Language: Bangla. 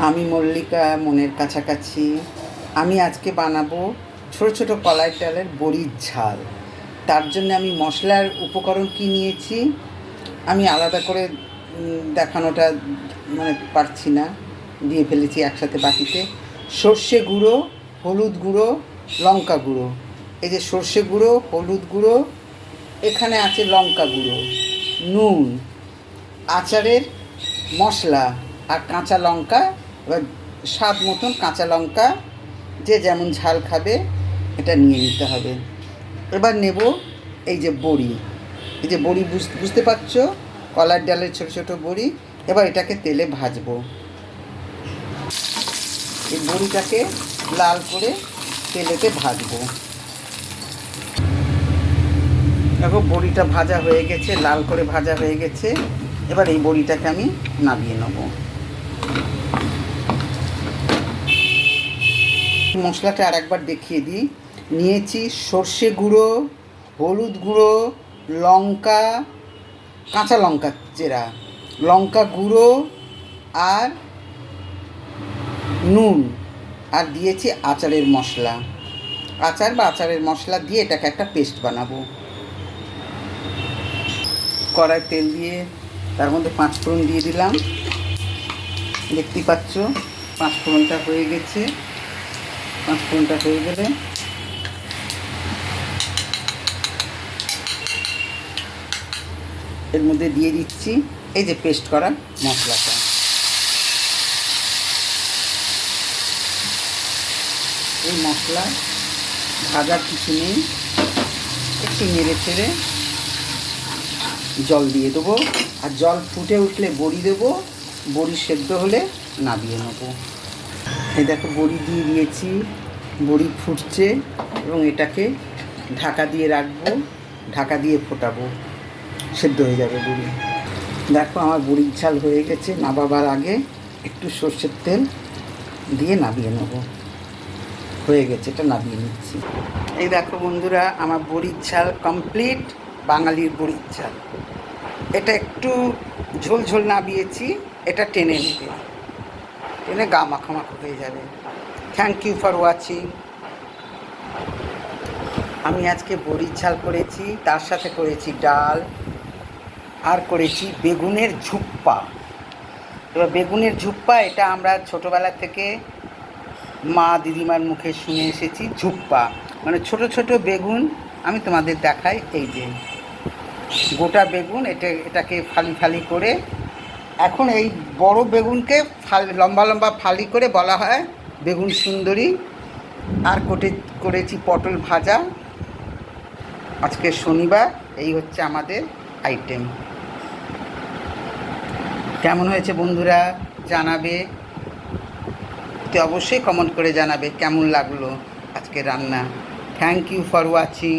আমি মল্লিকা মনের কাছাকাছি। আমি আজকে বানাবো ছোট ছোট কলাই ডালের বড়ির ঝাল। তার জন্য আমি মশলার উপকরণ কি নিয়েছি আমি আলাদা করে দেখানোটা পারছি না, দিয়ে ফেলেছি একসাথে বাটিতে। সর্ষে গুঁড়ো, হলুদ গুঁড়ো, লঙ্কা গুঁড়ো। এই যে সর্ষে গুঁড়ো, হলুদ গুঁড়ো, এখানে আছে লঙ্কা গুঁড়ো, নুন, আচারের মশলা আর কাঁচা লঙ্কা। এবার স্বাদ মতন কাঁচা লঙ্কা, যে যেমন ঝাল খাবে এটা নিয়ে নিতে হবে। এবার নেব এই যে বড়ি, এই যে বড়ি বুঝতে পারছো, কলার ডালের ছোটো ছোটো বড়ি। এবার এটাকে তেলে ভাজবো। এই বড়িটাকে লাল করে তেলেতে ভাজবো। দেখো বড়িটা ভাজা হয়ে গেছে, লাল করে ভাজা হয়ে গেছে। এবার এই বড়িটাকে আমি নামিয়ে নেব। মশলাটা আর একবার দেখিয়ে দিই। নিয়েছি সর্ষে গুঁড়ো, হলুদ গুঁড়ো, লঙ্কা, কাঁচা লঙ্কা চেরা, লঙ্কা গুঁড়ো আর নুন, আর দিয়েছি আচারের মশলা। আচারের মশলা দিয়ে এটাকে একটা পেস্ট বানাবো। কড়াই তেল দিয়ে তার মধ্যে 5 ফোড়ন দিয়ে দিলাম। দেখতেই পাচ্ছ 5 ফোড়নটা হয়ে গেছে। 5 ফোড়নটা হয়ে গেলে এর মধ্যে দিয়ে দিচ্ছি এই যে পেস্ট করা মশলাটা। এই মশলা ভাজার কিছু নেই, একটু নেড়ে ছেড়ে জল দিয়ে দেবো। আর জল ফুটে উঠলে বড়ি দেবো। বড়ি সেদ্ধ হলে নামিয়ে নেবো। এই দেখো বড়ি দিয়ে দিয়েছি, বড়ি ফুটছে এবং এটাকে ঢাকা দিয়ে রাখবো। ঢাকা দিয়ে ফোটাবো, সেদ্ধ হয়ে যাবে বড়ি। দেখো আমার বড়ির ঝাল হয়ে গেছে। নামাবার আগে একটু সর্ষের তেল দিয়ে নামিয়ে নেবো। হয়ে গেছে, এটা নামিয়ে নিচ্ছি। এই দেখো বন্ধুরা, আমার বড়ির ঝাল কমপ্লিট। বাঙালির বড়ির ঝাল। এটা একটু ঝোল ঝোল নামিয়েছি, এটা টেনে নেবে, টেনে গা মাখামাখা হয়ে যাবে। Thank you for watching. আমি আজকে বড়ির ঝাল করেছি, তার সাথে করেছি ডাল, আর করেছি বেগুনের ঝুপ্পা। এবার বেগুনের ঝুপ্পা এটা আমরা ছোটোবেলা থেকে মা দিদিমার মুখে শুনে এসেছি। ঝুপ্পা মানে ছোট ছোট বেগুন। আমি তোমাদের দেখাই, এই যে গোটা বেগুন, এটাকে ফালি ফালি করে, এখন এই বড় বেগুনকে লম্বা লম্বা ফালি করে বলা হয় বেগুন সুন্দরী। আর করেছি পটল ভাজা। আজকে শনিবার, এই হচ্ছে আমাদের আইটেম। কেমন হয়েছে বন্ধুরা জানাবে, তো অবশ্যই কমেন্ট করে জানাবে কেমন লাগলো আজকে রান্না। Thank you for watching.